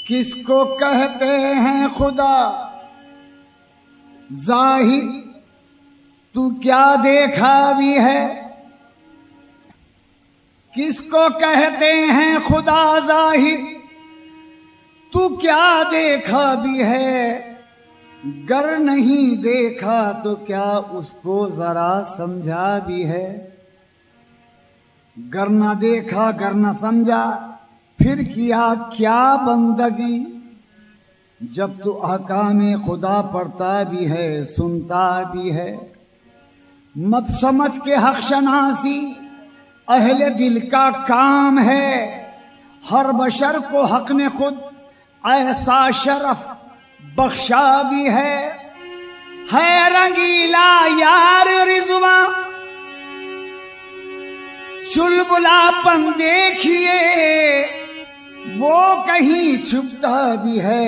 किसको कहते हैं खुदा जाहिर, तू क्या देखा भी है। किसको कहते हैं खुदा जाहिर, तू क्या देखा भी है। गर नहीं देखा तो क्या उसको जरा समझा भी है। गर न देखा गर न समझा फिर किया क्या बंदगी। जब तू अहकामे खुदा पढ़ता भी है सुनता भी है। मत समझ के हक शनासी अहले दिल का काम है। हर बशर को हक ने खुद ऐसा शरफ बख्शा भी है रंगीला यार रिज़वा चुलबुलापन देखिए। वो कहीं छुपता भी है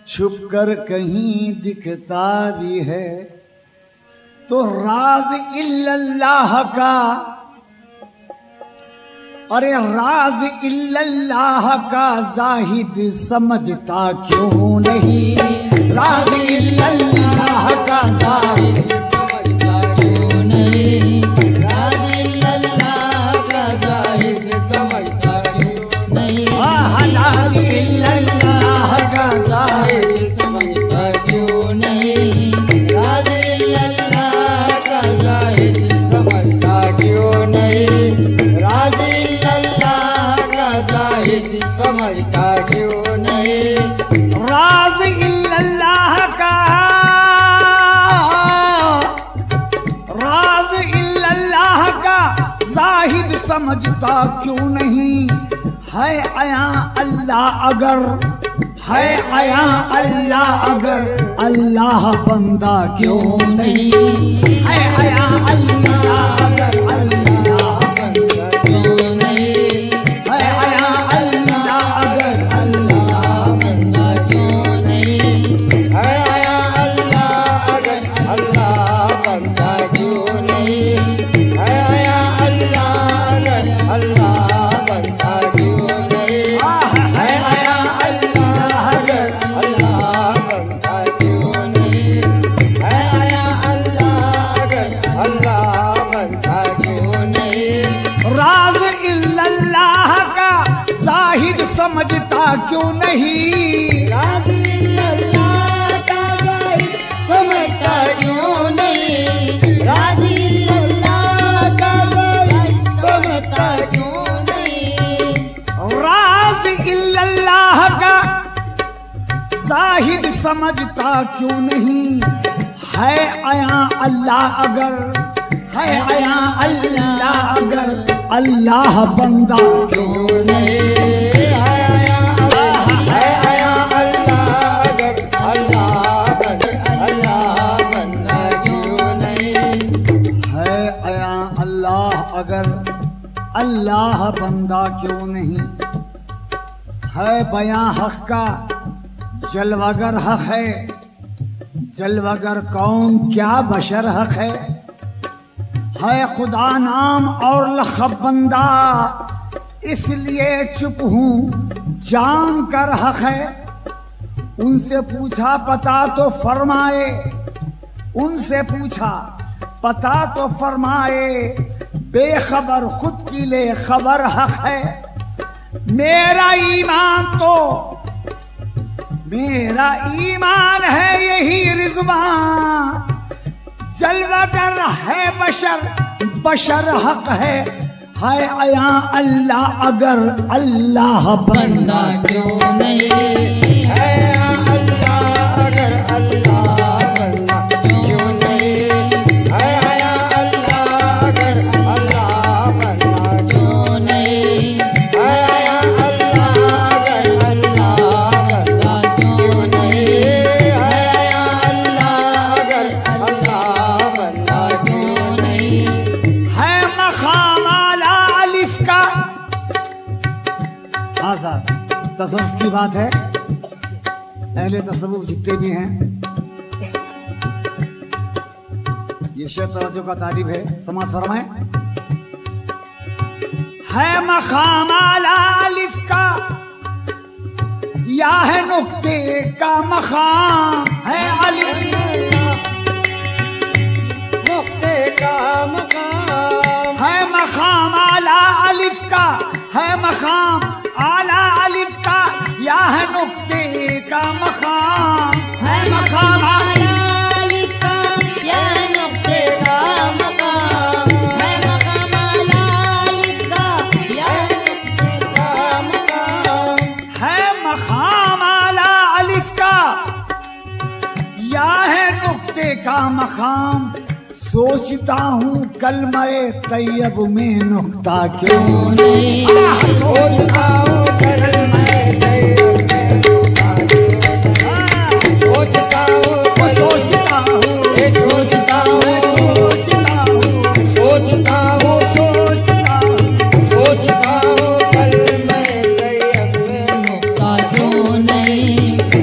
छुपकर कहीं दिखता भी है। तो राज इल्लल्लाह का, अरे राज इल्लल्लाह का जाहिद समझता क्यों नहीं। राज इल्लल्लाह का जाहिद समझता क्यों नहीं। राज इल्लल्लाह का जाहिद समझता क्यों नहीं। राज इल्लल्लाह का जाहिद समझता क्यों नहीं। राज इल्लल्लाह का जाहिद समझता क्यों नहीं। राज इल्लल्लाह का जाहिद समझता क्यों नहीं। राज इल्लल्लाह का, राज इल्लल्लाह का जाहिद समझता क्यों नहीं। है आया अल्लाह अगर, है आया अल्लाह अगर अल्लाह बंदा क्यों नहीं। है आया अल्लाह अगर अल्लाह बंदा क्यों नहीं। है आया अल्लाह अगर अल्लाह बंदा क्यों नहीं। है आया अल्लाह अगर अल्लाह बंदा क्यों नहीं। है आया अल्लाह अगर अल्लाह बंदा क्यों नहीं। है आया अल्लाह अगर अल्लाह बंदा क्यों नहीं। है आया अल्लाह अगर अल्लाह बंदा क्यों नहीं। राज इल्लल्लाह का जाहिद समझता क्यों नहीं। राज इल्लल्लाह का जाहिद समझता क्यों नहीं। राज इल्लल्लाह का जाहिद समझता क्यों नहीं। राज इल्लल्लाह का जाहिद समझता क्यों नहीं। है आया अल्लाह अगर, है आया अल्लाह अगर अल्लाह बंदा क्यों नहीं। है आया अल्लाह अगर अल्लाह बंदा क्यों नहीं। है आया अल्लाह अगर अल्लाह बंदा क्यों नहीं। है बयां हक का जलवागर हक है। जलवागर कौन क्या बशर हक है खुदा नाम और लखब बंदा। इसलिए चुप हूं जान कर हक है। उनसे पूछा पता तो फरमाए, उनसे पूछा पता तो फरमाए। बेखबर खुद की ले खबर हक है। मेरा ईमान तो, मेरा ईमान है यही रिज़वान। जलवागर है बशर, बशर हक है आया अल्लाह अगर अल्लाह बंदा क्यों नहीं। है अल्लाह अगर अल्लाह बंदा क्यों नहीं। है आया अल्लाह अगर अल्लाह बंदा क्यों नहीं। है आया अल्लाह अगर अल्लाह बंदा क्यों नहीं। है आया अल्लाह अगर अल्लाह बंदा क्यों नहीं। है मकाम आला अलिफ का। हाँ साहब तसव्वुफ की बात है। अहले तसव्वुफ जितने भी हैं ये शेर तवज्जो का तारीफ है। समाज फरमाए। है मकाम आला अलिफ का या है नुक्ते का मकाम है अलिफ, नुक्ते का मकाम है मकाम आला अलिफ का, है मकाम आला अलिफ का, या है नुक्ते का मकाम है मकाम आला अलिफ का, या नुक्ते का मकाम है मकाम आला अलिफ का, या नुक्ते का मकाम है मकाम आला अलिफ का, या है नुक्ते का मकाम। सोचता हूँ कलमे तैयब में नुक्ता क्यों नहीं, सोचता हूँ कलमे तैयब में नुक्ता क्यों, सोचता हूँ सोचता हूँ सोचता हूँ सोचता हूँ सोचता हूँ सोचता हूँ कलमे तैयब में नुक्ता क्यों नहीं,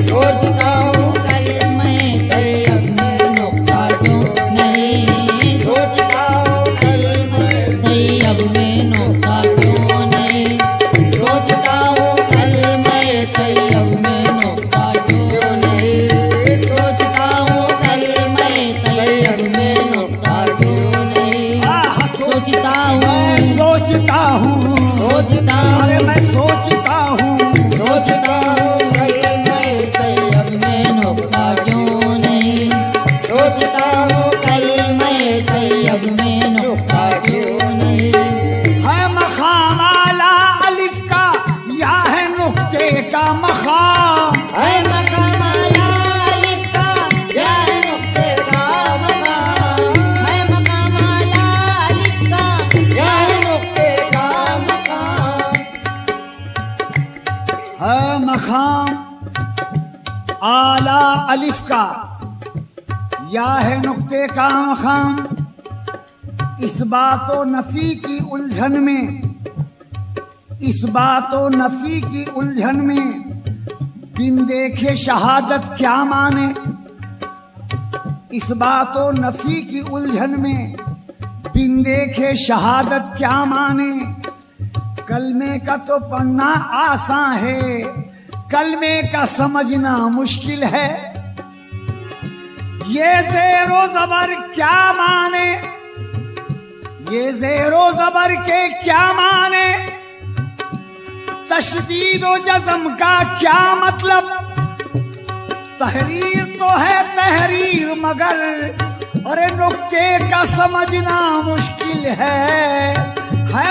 सोचता हूँ कलमे तैयब में नुक्ता क्यों नहीं, सोचता हूँ कलमे तैयब में नुक्ता क्यों नहीं, सोचता हूँ कलमे तैयब में नुक्ता क्यों नहीं, सोचता हूँ कलमे तैयब में नुक्ता क्यों नहीं, सोचता हूँ सोचता हूँ सोचता अरे हूँ मैं सोचता हूँ सोचता हूँ कलमे तैयब में नुक्ता क्यों नहीं, सोचता हूँ कलमे तैयब में नुक्ता क्यों नहीं, है मकाम आला अलिफ का, या है नुक्ते का मकाम है मकाम आला अलिफ का, या नुक्ते का मकाम है मकाम आला अलिफ का, या नुक्ते का मकाम है मकाम आला अलिफ का, या है नुक्ते का मकाम। इस बात व नफी की उलझन में, इस बात व नफी की उलझन में बिन देखे शहादत क्या माने, इस बात व नफी की उलझन में बिन देखे शहादत क्या माने। कलमे का तो पढ़ना आसान है, कलमे का समझना मुश्किल है। ये ज़ेरो ज़बर क्या माने, ये ज़ेरो ज़बर के क्या माने, तशदीद व जज़म का क्या मतलब। तहरीर तो है तहरीर मगर अरे नुक्ते का समझना मुश्किल है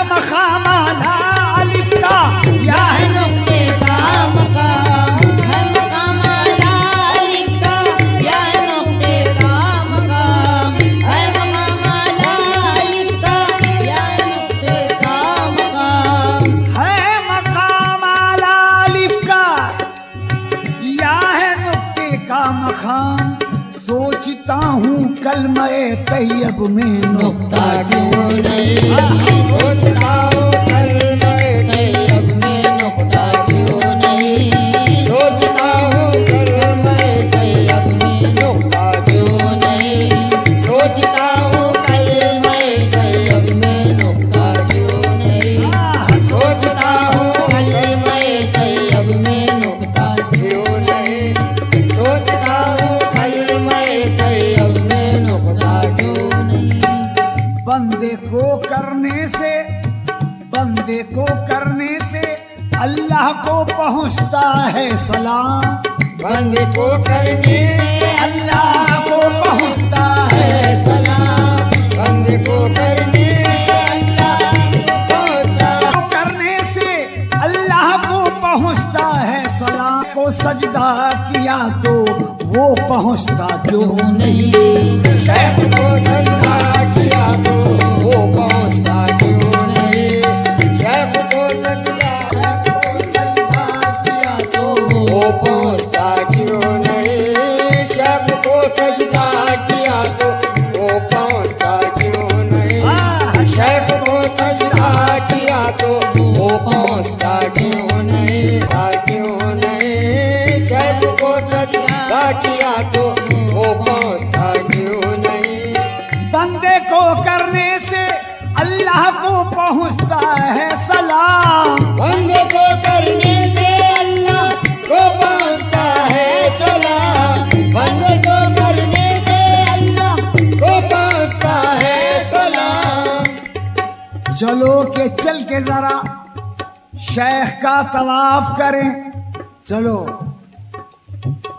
मकाम आला अलिफ का, या है नुक्ते का मकाम है मकाम आला अलिफ का, या नुक्ते का मकाम है मकाम आला अलिफ का, या नुक्ते का मकाम है मकाम आला अलिफ का, या है नुक्ते का मकाम। सोचता हूँ कलमे तैयब में नुक्ता क्यों नहीं, सोचता हूँ कलमे तैयब में नुक्ता क्यों नहीं, सोचता हूँ कलमे तैयब में नुक्ता क्यों नहीं, सोचता हूँ कलमे तैयब में नुक्ता क्यों नहीं, सोचता हूँ कलमे तैयब में नुक्ता क्यों नहीं, सोचता हूँ कलमे तैयब में नुक्ता क्यों नहीं। बंदे को करने से अल्लाह को पहुँचता है सलाम, बंदे को करने से अल्लाह को पहुँचता है सलाम, बंदे को करने से अल्लाह पहुँचता करने से अल्लाह को पहुँचता है सलाम। को सजदा किया तो वो पहुँचता क्यों क्यों नहीं, शेख को सजदा किया तो वो पहुँचता क्यों नहीं, शेख को सजदा किया तो वो पहुँचता क्यों नहीं, शेख को सजदा किया तो वो पहुँचता क्यों नहीं, शेख को सजदा किया तो वो पहुँचता क्यों नहीं, क्यों नहीं, शेख को सजदा किया तो वो पहुँचता क्यों नहीं। बंदे को करने से अल्लाह को पहुँचता है सलाम, बंदे को करने से अल्लाह को के जरा शेख का तवाफ करें। चलो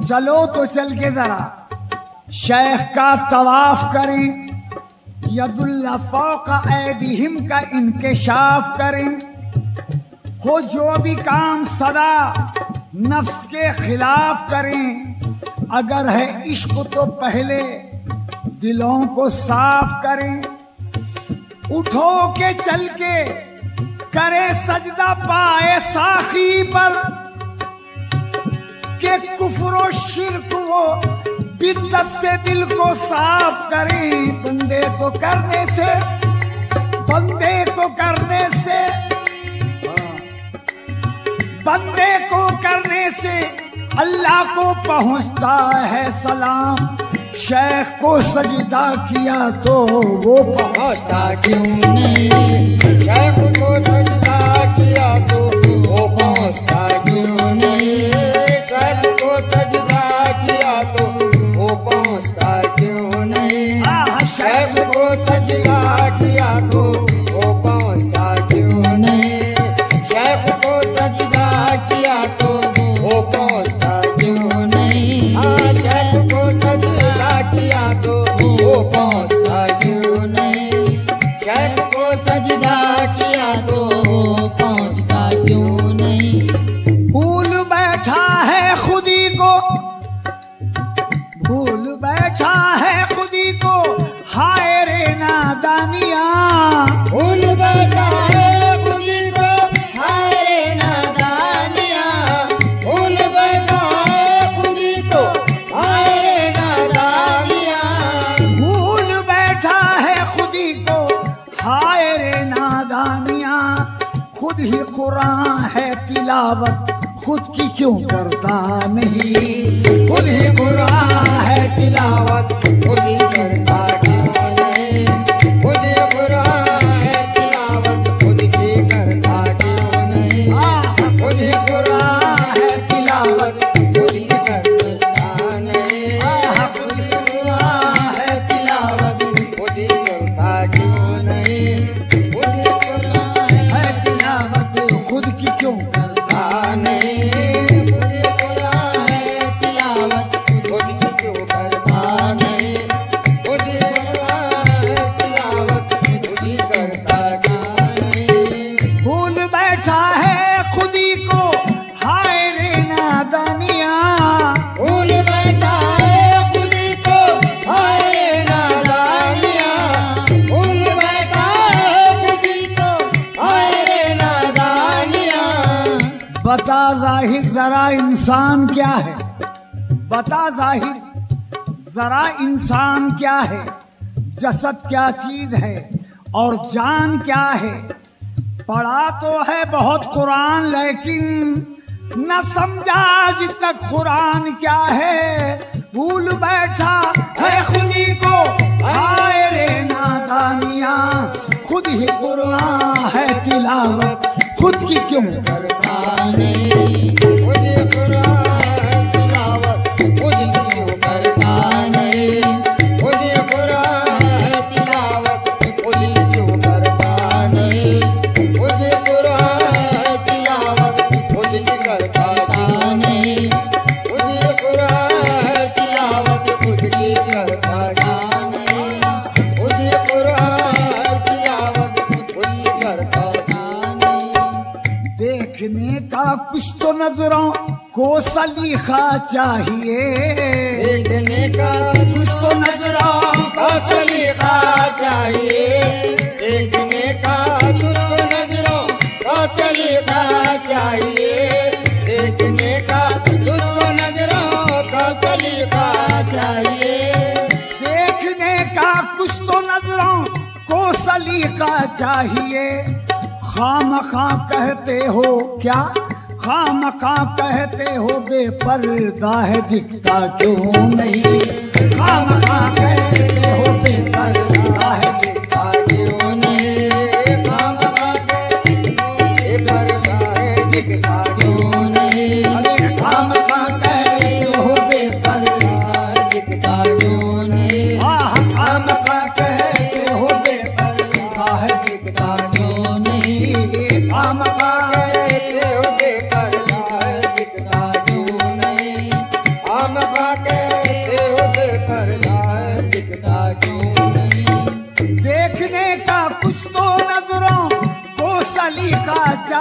चलो तो चल के जरा शेख का तवाफ करें। यदुल्ला फौका ऐदिहिम का इंकशाफ करें। हो जो भी काम सदा नफ्स के खिलाफ करें। अगर है इश्क तो पहले दिलों को साफ करें। उठो के चल के करे सजदा पाए साखी पर के कुफ्र शिर्क वो बिद्दत से दिल को साफ करें। बंदे को करने से अल्लाह को पहुंचता है सलाम। शेख को सजदा किया तो वो पहुंचता क्यों नहीं? शेख को सजदा किया तो वो पहुंचता क्यों नहीं? शेख को सजदा किया तो वो पहुंचता क्यों नहीं? शेख को सजदा किया तो वो पहुंचता क्यों नहीं? शेख को सजदा किया तो वो पहुंचता क्यों नहीं? शेख को सजदा किया तो वो पहुंचता क्यों नहीं? शेख को सजदा किया तो वो पहुंचता क्यों नहीं? भूल बैठा है खुदी को, भूल बैठा है खुदी को, हाय रे नादानिया। भूल बैठा है खुदी को, हाय रे नादानिया। भूल बैठा है खुदी को, हाय रे नादानिया। भूल बैठा है खुदी को, हाय रे नादानिया। खुद ही कुरान है तिलावत, खुद की क्यों करता नहीं? खुद ही कुरान है तिलावत, खुद ही करता क्यों नहीं? खुद ही कुरान है तिलावत, खुद की करता क्यों नहीं? खुद ही कुरान है तिलावत, खुद की करता नहीं? खुद ही कुरान है तिलावत, खुद ही करता क्यों नहीं? खुद ही कुरान है तिलावत, खुद की क्यों करता नहीं? खुद ही कुरान है तिलावत, खुद की क्यों करता नहीं? खुद ही कुरान है तिलावत, खुद ही करता क्यों नहीं? भूल बैठा है खुदी को, हाय रे नादानिया। भूल बैठा है खुदी को, हाय रे नादानिया। भूल बैठा है खुदी को, हाय रे नादानिया। बता जाहिर जरा इंसान क्या है, बता जाहिर जरा इंसान क्या है। जसद क्या चीज है और जान क्या है। पढ़ा तो है बहुत कुरान लेकिन न समझा आज तक कुरान क्या है। भूल बैठा है खुदी को, हाय रे नादानिया। खुद ही कुरान है तिलावत, खुद की क्यों करता नहीं? खुद ही कुरान है तिलावत, खुद की क्यों करता नहीं? खुद ही कुरान है तिलावत, खुद की क्यों करता नहीं? खुद ही कुरान है तिलावत, खुद की करता नहीं? खुद ही कुरान है तिलावत, खुद की करता नहीं? खुद ही कुरान है तिलावत, खुद की करता नहीं? देखने का कुछ तो नजरों को सलीखा चाहिए। देखने का कुछ तो नजरों का सलीका चाहिए। देखने का कुछ तो नजरों का सलीका चाहिए। देखने का कुछ तो नजरों का सलीका चाहिए। देखने का कुछ तो नजरों को सलीका चाहिए। खामखा कहते हो क्या, खामखा कहते हो बेपर्दा है दिखता क्यों नहीं? खामखा कहते हो बेपर्दा है दिखता क्यों नहीं? खामखा बेपर्दा है दिखता क्यों नहीं? अरे खामखा कहते हो बेपर्दा दिखता क्यों नहीं? खामखा कहते हो बेपर्दा है दिखता क्यों नहीं?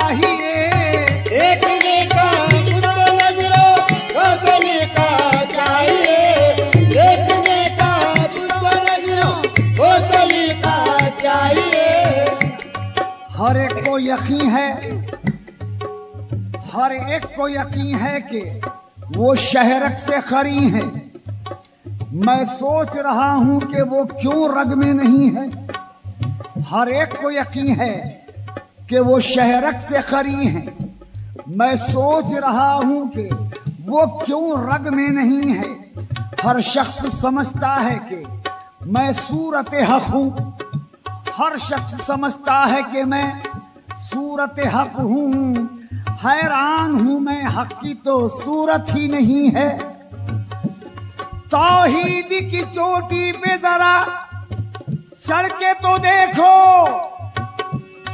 चाहिए, देखने का तुझको नजरों को सलीका चाहिए, देखने का तुझको नजरों को सलीका चाहिए। हर एक को यकीन है, हर एक को यकीन है कि वो शहरक से खरी है। मैं सोच रहा हूं कि वो क्यों रग में नहीं है। हर एक को यकीन है कि वो शहरक से खरी है। मैं सोच रहा हूं कि वो क्यों रग में नहीं है। हर शख्स समझता है कि मैं सूरत हक हूं, हर शख्स समझता है कि मैं सूरत हक हूं। हैरान हूं मैं, हक की तो सूरत ही नहीं है। तौहीद की चोटी पे जरा चढ़ के तो देखो,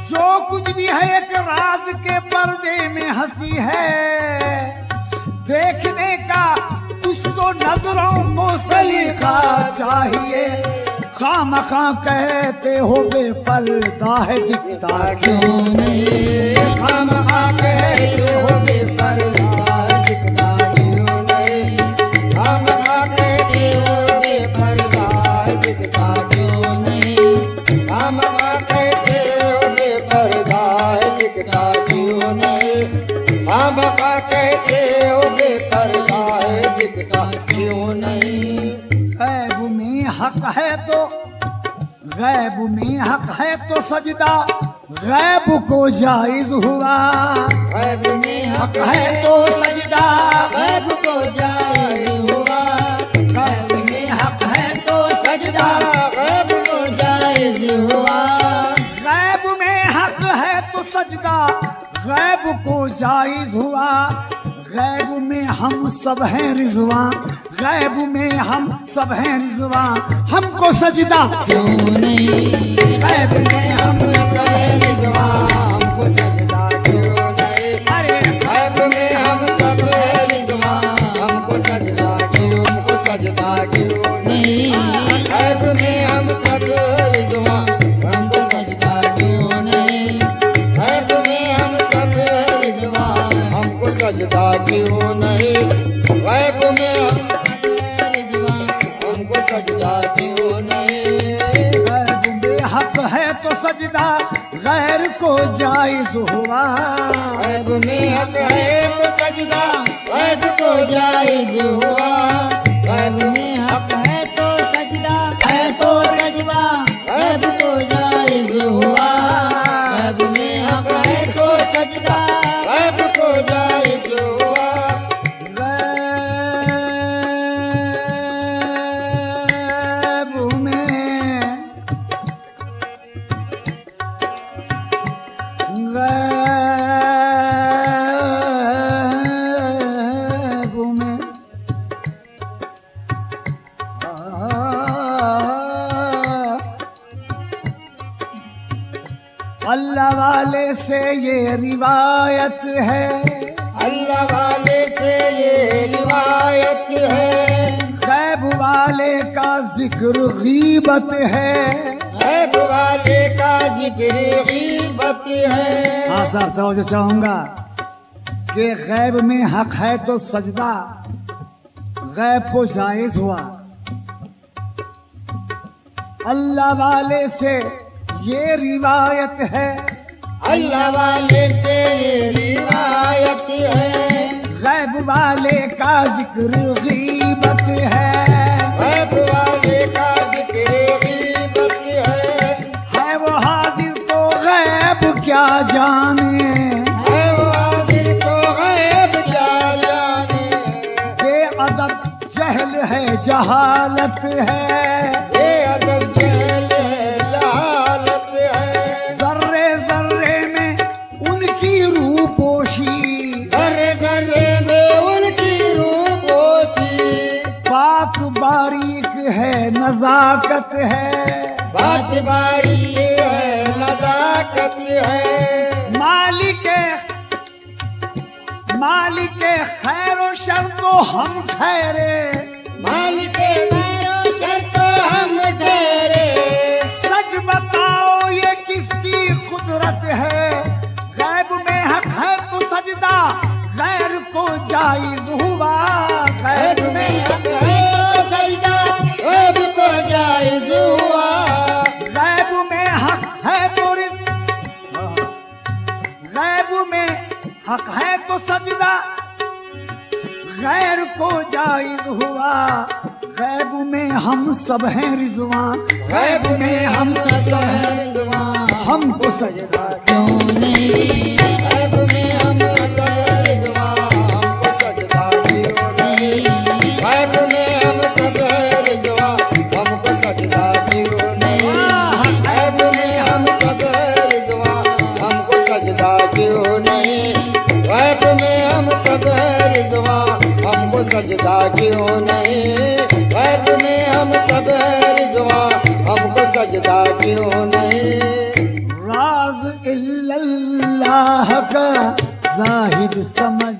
जो कुछ भी है एक राज के पर्दे में हंसी है। देखने का तुझको नजरों को सलीका चाहिए, खामखा कहते हो बेपर्दा है दिखता क्यों नहीं, खामखा कहते हो बेपर्दा दिखता क्यों नहीं, खामखा कहते हो बेपर्दा दिखता क्यों नहीं, खामखा कहते हो बेपर्दा दिखता क्यों नहीं, खामखा कहते हो बेपर्दा दिखता क्यों नहीं। गैब में हक है तो, गैब में हक है तो सजदा गैब को जायज हुआ। गैब में हक है तो सजदा गैब को जायज हुआ, गैब में हक है तो सजदा गैब को जायज हुआ, गैब में हक है तो सजदा गैब को जायज हुआ। गैब में हम सब हैं रिजवां, गैब में हम सब हैं रिजवां, हमको सजदा क्यों नहीं, गैब में हम सब रिजवां, हमको सजदा क्यों नहीं, अरे गैब में हम सब रिजवां, हमको सजदा क्यों, हमको सजदा क्यों नहीं, गैब में हम सब रिजवां, हमको सजदा क्यों नहीं, गैब में हम सब रिजवां, हमको सजदा क्यों नहीं, गैब में रिजवां, हमको सजदा क्यों नहीं। गैब में हक है तो सजदा गैर को जायज हुआ। गैब में हक है तो सजदा गैब को जायज हुआ, गैब में हक है तो सजदा है तो सजदा गैब को जायज हुआ, गैब में हक है तो सजदा गैब को जायज हुआ। गैब में, गैब में अल्लाह वाले से ये रिवायत है, अल्लाह वाले से ये रिवायत है, गैब वाले का जिक्र गीबत है। गैब वाले का जिक्र गीबत है। हाँ साहब तवज्जो चाहूंगा कि गैब में हक है तो सजदा गैब को जायज हुआ। अल्लाह वाले से ये रिवायत है, अल्लाह वाले से ये रिवायत है, गैब वाले का जिक्र गीबत है। गैब वाले का जिक्र गीबत है वो हाजिर तो गैब क्या जाने, है वो हाजिर तो गैब क्या जाने, बेअदब जहल है जहालत है, बेअदब जहल है जहालत है, जर्रे जर्रे में उनकी रूपोशी, जर्रे जर्रे में उनकी रूपोशी, बात बारीक है नजाकत है, बात बारीक है नजाकत है, मालिक खैर व शर तो हम ठहरे, मालिक खैर शर तो हम ठहरे, सच बताओ ये किसकी कुदरत है, गैब में हक है तो सजदा गैर को जायज हुआ। गैब में हक है तो सजदा गैब को जायज हुआ। गैब में हक है तो गैब में हक है तो सजदा गैर को जायज हुआ। गैब में हम सब हैं रिजवान, गैब में हम सब हैं रिजवान, हमको सजदा क्यों नहीं गैब में हम सब हैं रिजवान, हमको सजदा क्यों नहीं। गैब में हम सब हैं रिजवान, हमको सजदा क्यों नहीं। गैब में हम सब हैं रिजवान, हमको सजदा क्यों नहीं। गैब में हम सब हैं रिजवान, हमको सजदा क्यों नहीं। गैब में हम सब हैं रिजवान, हमको सजदा क्यों नहीं। राज इल्लल्लाह का जाहिद समझ